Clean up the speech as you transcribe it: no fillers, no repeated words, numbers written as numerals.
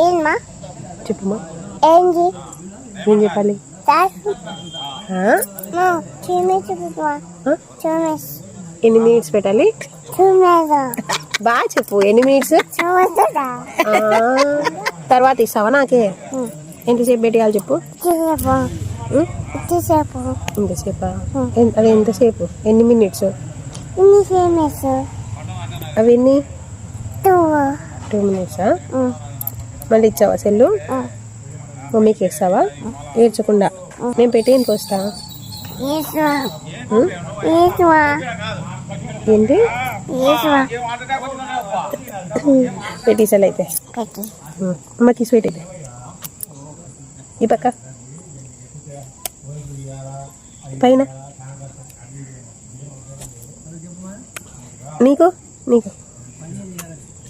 ఏమ్మా చెప్పుమా. ఏంది ఏం చెప్పాలి? ఎన్ని మినిట్స్ పెట్టాలి? బాగా చెప్పు. ఎన్ని మినిట్స్ తర్వాత ఇస్తావా నాకే? ఎంతసేపు పెట్టాలి చెప్పు. ఎంతసేపా? అవి ఎంతసేపు? ఎన్ని మినిట్స్ అవి? ఎన్ని? 2 మినిట్సా? మళ్ళీ ఇచ్చావా సెల్లు? మమ్మీకి ఇస్తావా? ఏడ్చకుండా. నేను పెట్టి ఇంటికి వస్తా. ఏంటి పెట్టేసాలు అయితే అమ్మకి స్వీట్ అయితే ఈ పక్క పైన నీకు నీకు